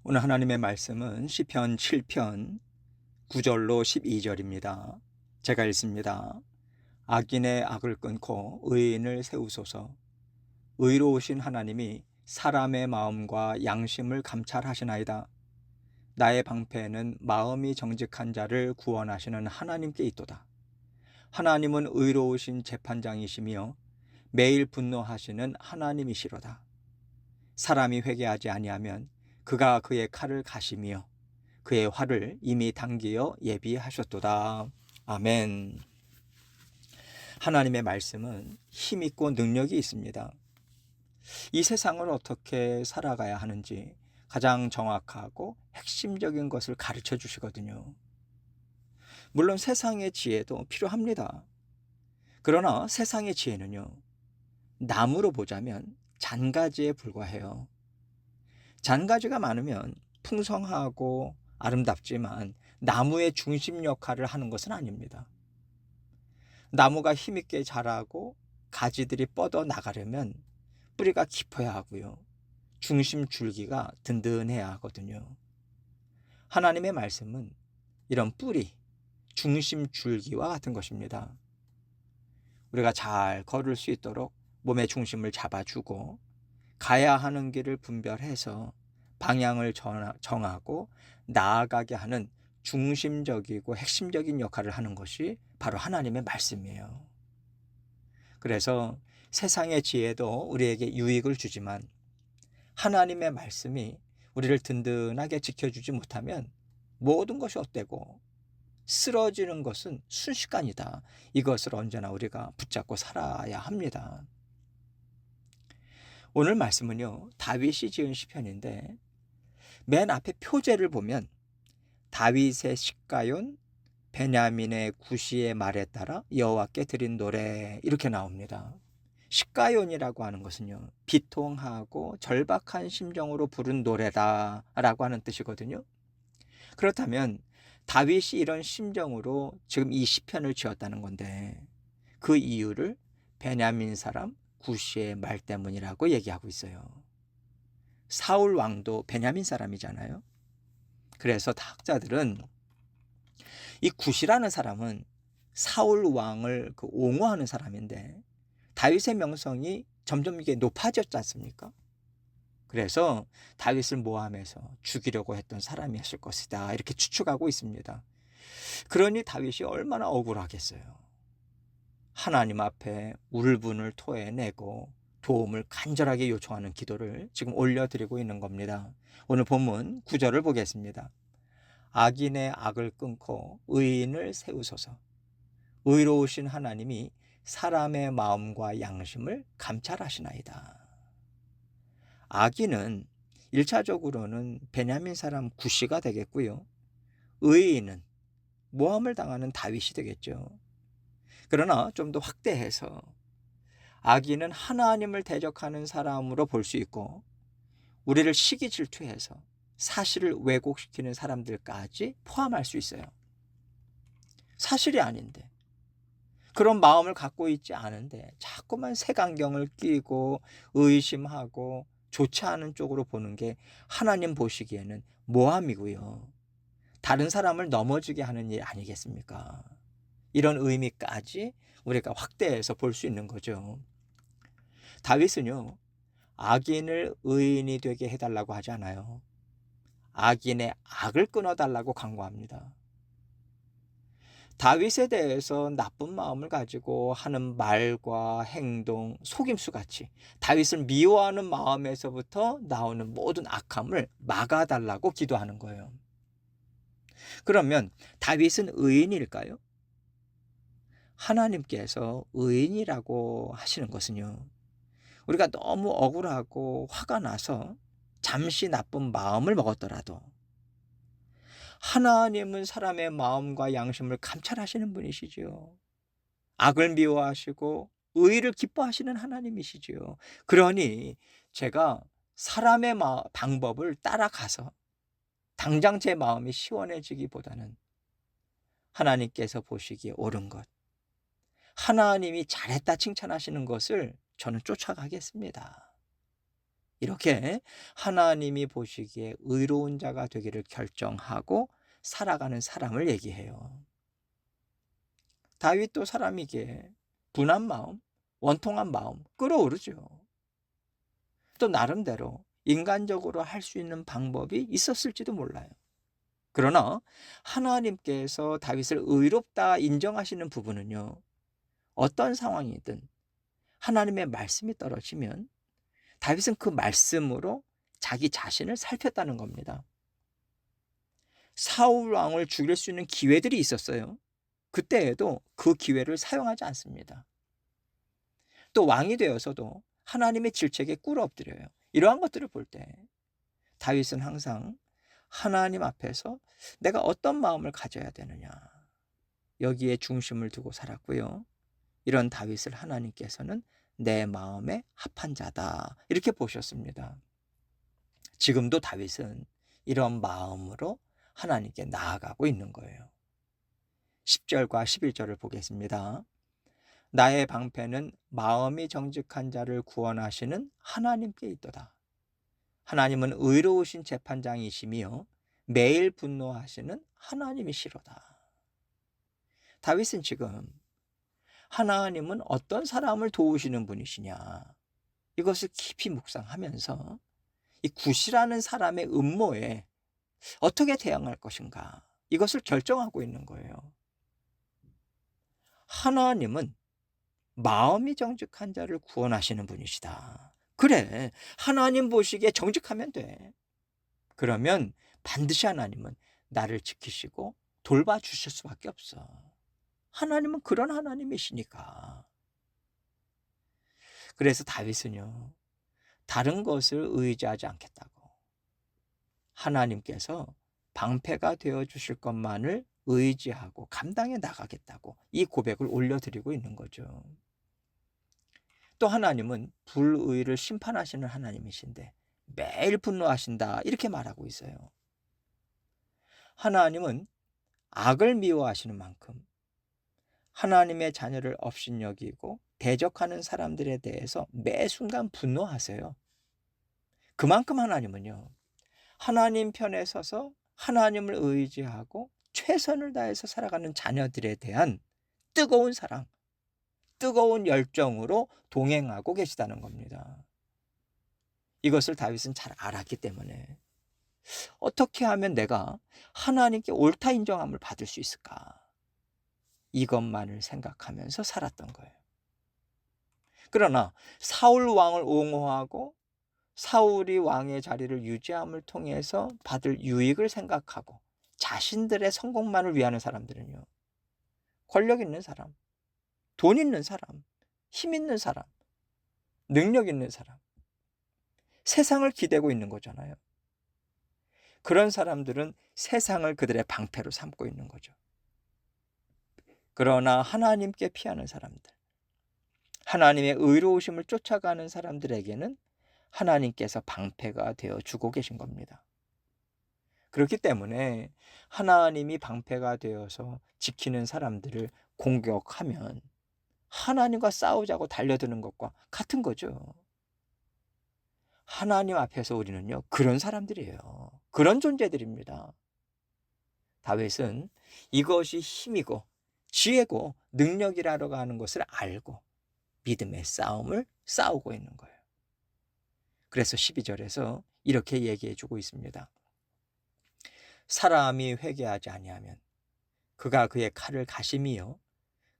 오늘 하나님의 말씀은 시편 7편 9절로 12절입니다. 제가 읽습니다. 악인의 악을 끊고 의인을 세우소서. 의로우신 하나님이 사람의 마음과 양심을 감찰하시나이다. 나의 방패는 마음이 정직한 자를 구원하시는 하나님께 있도다. 하나님은 의로우신 재판장이시며 매일 분노하시는 하나님이시로다. 사람이 회개하지 아니하면 그가 그의 칼을 가시며 그의 활을 이미 당기어 예비하셨도다. 아멘. 하나님의 말씀은 힘있고 능력이 있습니다. 이 세상을 어떻게 살아가야 하는지 가장 정확하고 핵심적인 것을 가르쳐 주시거든요. 물론 세상의 지혜도 필요합니다. 그러나 세상의 지혜는요, 나무로 보자면 잔가지에 불과해요. 잔가지가 많으면 풍성하고 아름답지만 나무의 중심 역할을 하는 것은 아닙니다. 나무가 힘있게 자라고 가지들이 뻗어 나가려면 뿌리가 깊어야 하고요. 중심 줄기가 든든해야 하거든요. 하나님의 말씀은 이런 뿌리, 중심 줄기와 같은 것입니다. 우리가 잘 걸을 수 있도록 몸의 중심을 잡아주고 가야 하는 길을 분별해서 방향을 정하고 나아가게 하는 중심적이고 핵심적인 역할을 하는 것이 바로 하나님의 말씀이에요. 그래서 세상의 지혜도 우리에게 유익을 주지만 하나님의 말씀이 우리를 든든하게 지켜주지 못하면 모든 것이 헛되고 쓰러지는 것은 순식간이다. 이것을 언제나 우리가 붙잡고 살아야 합니다. 오늘 말씀은요, 다윗이 지은 시편인데 맨 앞에 표제를 보면 다윗의 시가yon 베냐민의 구시의 말에 따라 여호와께 드린 노래 이렇게 나옵니다. 시가요이라고 하는 것은요, 비통하고 절박한 심정으로 부른 노래다라고 하는 뜻이거든요. 그렇다면 다윗이 이런 심정으로 지금 이 시편을 지었다는 건데 그 이유를 베냐민 사람 구시의 말 때문이라고 얘기하고 있어요. 사울 왕도 베냐민 사람이잖아요. 그래서 학자들은 이 굿이라는 사람은 사울 왕을 옹호하는 사람인데 다윗의 명성이 점점 이게 높아졌지 않습니까? 그래서 다윗을 모함해서 죽이려고 했던 사람이었을 것이다. 이렇게 추측하고 있습니다. 그러니 다윗이 얼마나 억울하겠어요. 하나님 앞에 울분을 토해내고 도움을 간절하게 요청하는 기도를 지금 올려드리고 있는 겁니다. 오늘 본문 9절을 보겠습니다. 악인의 악을 끊고 의인을 세우소서. 의로우신 하나님이 사람의 마음과 양심을 감찰하시나이다. 악인은 1차적으로는 베냐민 사람 구시가 되겠고요. 의인은 모함을 당하는 다윗이 되겠죠. 그러나 좀 더 확대해서 악인은 하나님을 대적하는 사람으로 볼 수 있고 우리를 시기 질투해서 사실을 왜곡시키는 사람들까지 포함할 수 있어요. 사실이 아닌데 그런 마음을 갖고 있지 않은데 자꾸만 색안경을 끼고 의심하고 좋지 않은 쪽으로 보는 게 하나님 보시기에는 모함이고요. 다른 사람을 넘어지게 하는 일 아니겠습니까? 이런 의미까지 우리가 확대해서 볼 수 있는 거죠. 다윗은요, 악인을 의인이 되게 해달라고 하지 않아요. 악인의 악을 끊어달라고 강구합니다. 다윗에 대해서 나쁜 마음을 가지고 하는 말과 행동, 속임수같이 다윗을 미워하는 마음에서부터 나오는 모든 악함을 막아달라고 기도하는 거예요. 그러면 다윗은 의인일까요? 하나님께서 의인이라고 하시는 것은요, 우리가 너무 억울하고 화가 나서 잠시 나쁜 마음을 먹었더라도 하나님은 사람의 마음과 양심을 감찰하시는 분이시지요. 악을 미워하시고 의를 기뻐하시는 하나님이시지요. 그러니 제가 사람의 방법을 따라가서 당장 제 마음이 시원해지기보다는 하나님께서 보시기에 옳은 것, 하나님이 잘했다 칭찬하시는 것을 저는 쫓아가겠습니다. 이렇게 하나님이 보시기에 의로운 자가 되기를 결정하고 살아가는 사람을 얘기해요. 다윗도 사람이기에 분한 마음, 원통한 마음 끌어오르죠. 또 나름대로 인간적으로 할 수 있는 방법이 있었을지도 몰라요. 그러나 하나님께서 다윗을 의롭다 인정하시는 부분은요, 어떤 상황이든 하나님의 말씀이 떨어지면 다윗은 그 말씀으로 자기 자신을 살폈다는 겁니다. 사울 왕을 죽일 수 있는 기회들이 있었어요. 그때에도 그 기회를 사용하지 않습니다. 또 왕이 되어서도 하나님의 질책에 꿇어 엎드려요. 이러한 것들을 볼 때 다윗은 항상 하나님 앞에서 내가 어떤 마음을 가져야 되느냐, 여기에 중심을 두고 살았고요. 이런 다윗을 하나님께서는 내 마음에 합한 자다, 이렇게 보셨습니다. 지금도 다윗은 이런 마음으로 하나님께 나아가고 있는 거예요. 10절과 11절을 보겠습니다. 나의 방패는 마음이 정직한 자를 구원하시는 하나님께 있도다. 하나님은 의로우신 재판장이시며 매일 분노하시는 하나님이시로다. 다윗은 지금 하나님은 어떤 사람을 도우시는 분이시냐, 이것을 깊이 묵상하면서 이 굿이라는 사람의 음모에 어떻게 대응할 것인가, 이것을 결정하고 있는 거예요. 하나님은 마음이 정직한 자를 구원하시는 분이시다. 그래, 하나님 보시기에 정직하면 돼. 그러면 반드시 하나님은 나를 지키시고 돌봐주실 수밖에 없어. 하나님은 그런 하나님이시니까. 그래서 다윗은요, 다른 것을 의지하지 않겠다고, 하나님께서 방패가 되어주실 것만을 의지하고 감당해 나가겠다고 이 고백을 올려드리고 있는 거죠. 또 하나님은 불의를 심판하시는 하나님이신데 매일 분노하신다, 이렇게 말하고 있어요. 하나님은 악을 미워하시는 만큼 하나님의 자녀를 업신여기고 대적하는 사람들에 대해서 매 순간 분노하세요. 그만큼 하나님은요, 하나님 편에 서서 하나님을 의지하고 최선을 다해서 살아가는 자녀들에 대한 뜨거운 사랑, 뜨거운 열정으로 동행하고 계시다는 겁니다. 이것을 다윗은 잘 알았기 때문에 어떻게 하면 내가 하나님께 옳다 인정함을 받을 수 있을까, 이것만을 생각하면서 살았던 거예요. 그러나 사울 왕을 옹호하고 사울이 왕의 자리를 유지함을 통해서 받을 유익을 생각하고 자신들의 성공만을 위하는 사람들은요, 권력 있는 사람, 돈 있는 사람, 힘 있는 사람, 능력 있는 사람, 세상을 기대고 있는 거잖아요. 그런 사람들은 세상을 그들의 방패로 삼고 있는 거죠. 그러나 하나님께 피하는 사람들, 하나님의 의로우심을 쫓아가는 사람들에게는 하나님께서 방패가 되어 주고 계신 겁니다. 그렇기 때문에 하나님이 방패가 되어서 지키는 사람들을 공격하면 하나님과 싸우자고 달려드는 것과 같은 거죠. 하나님 앞에서 우리는요, 그런 사람들이에요. 그런 존재들입니다. 다윗은 이것이 힘이고 지혜고 능력이라고 하는 것을 알고 믿음의 싸움을 싸우고 있는 거예요. 그래서 12절에서 이렇게 얘기해 주고 있습니다. 사람이 회개하지 아니하면 그가 그의 칼을 가심이요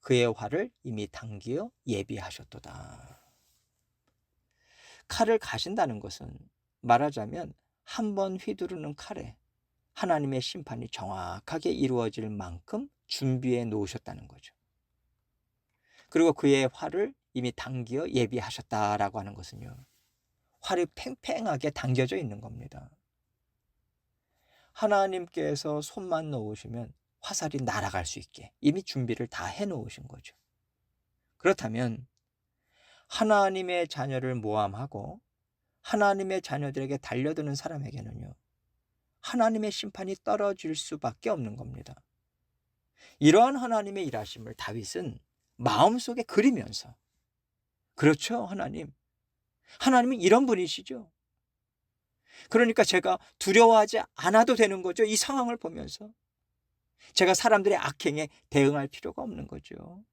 그의 활을 이미 당기어 예비하셨도다. 칼을 가신다는 것은 말하자면 한 번 휘두르는 칼에 하나님의 심판이 정확하게 이루어질 만큼 준비해 놓으셨다는 거죠. 그리고 그의 활을 이미 당기어 예비하셨다라고 하는 것은요, 활이 팽팽하게 당겨져 있는 겁니다. 하나님께서 손만 놓으시면 화살이 날아갈 수 있게 이미 준비를 다 해놓으신 거죠. 그렇다면 하나님의 자녀를 모함하고 하나님의 자녀들에게 달려드는 사람에게는요, 하나님의 심판이 떨어질 수밖에 없는 겁니다. 이러한 하나님의 일하심을 다윗은 마음속에 그리면서, 그렇죠, 하나님은 이런 분이시죠. 그러니까 제가 두려워하지 않아도 되는 거죠. 이 상황을 보면서. 제가 사람들의 악행에 대응할 필요가 없는 거죠.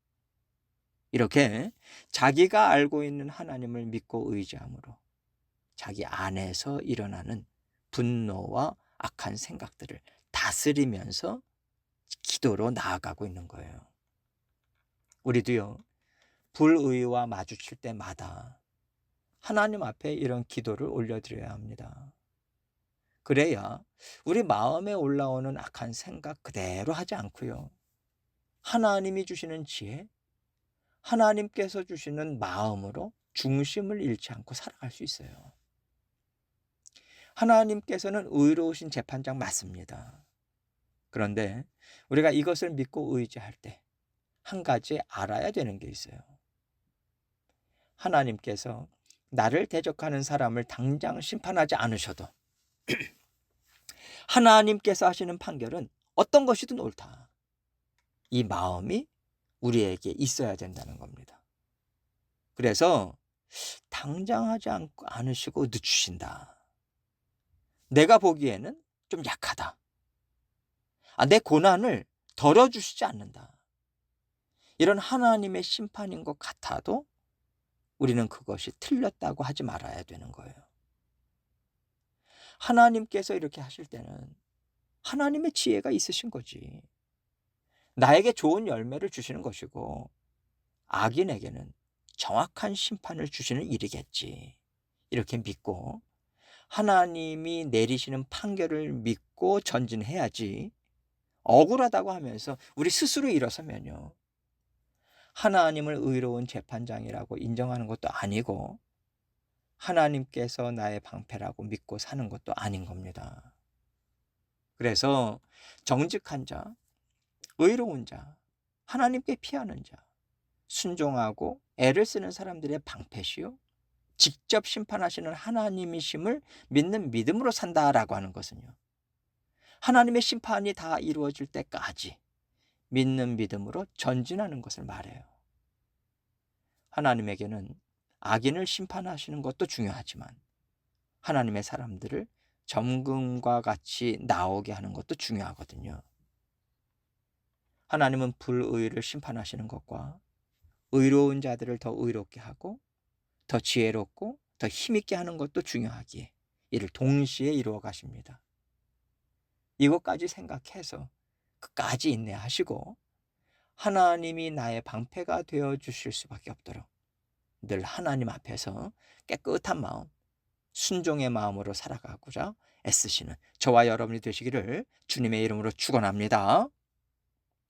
이렇게 자기가 알고 있는 하나님을 믿고 의지함으로 자기 안에서 일어나는 분노와 악한 생각들을 다스리면서 기도로 나아가고 있는 거예요. 우리도요, 불의와 마주칠 때마다 하나님 앞에 이런 기도를 올려드려야 합니다. 그래야 우리 마음에 올라오는 악한 생각 그대로 하지 않고요, 하나님이 주시는 지혜, 하나님께서 주시는 마음으로 중심을 잃지 않고 살아갈 수 있어요. 하나님께서는 의로우신 재판장 맞습니다. 그런데 우리가 이것을 믿고 의지할 때 한 가지 알아야 되는 게 있어요. 하나님께서 나를 대적하는 사람을 당장 심판하지 않으셔도 하나님께서 하시는 판결은 어떤 것이든 옳다. 이 마음이 우리에게 있어야 된다는 겁니다. 그래서 당장 하지 않으시고 늦추신다. 내가 보기에는 좀 약하다. 내 고난을 덜어주시지 않는다. 이런 하나님의 심판인 것 같아도 우리는 그것이 틀렸다고 하지 말아야 되는 거예요. 하나님께서 이렇게 하실 때는 하나님의 지혜가 있으신 거지. 나에게 좋은 열매를 주시는 것이고 악인에게는 정확한 심판을 주시는 일이겠지. 이렇게 믿고 하나님이 내리시는 판결을 믿고 전진해야지, 억울하다고 하면서 우리 스스로 일어서면요, 하나님을 의로운 재판장이라고 인정하는 것도 아니고 하나님께서 나의 방패라고 믿고 사는 것도 아닌 겁니다. 그래서 정직한 자, 의로운 자, 하나님께 피하는 자, 순종하고 애를 쓰는 사람들의 방패시요, 직접 심판하시는 하나님이심을 믿는 믿음으로 산다라고 하는 것은요, 하나님의 심판이 다 이루어질 때까지 믿는 믿음으로 전진하는 것을 말해요. 하나님에게는 악인을 심판하시는 것도 중요하지만 하나님의 사람들을 점금과 같이 나오게 하는 것도 중요하거든요. 하나님은 불의를 심판하시는 것과 의로운 자들을 더 의롭게 하고 더 지혜롭고 더 힘있게 하는 것도 중요하기에 이를 동시에 이루어 가십니다. 이것까지 생각해서 끝까지 인내하시고 하나님이 나의 방패가 되어 주실 수밖에 없도록 늘 하나님 앞에서 깨끗한 마음, 순종의 마음으로 살아가고자 애쓰시는 저와 여러분이 되시기를 주님의 이름으로 축원합니다.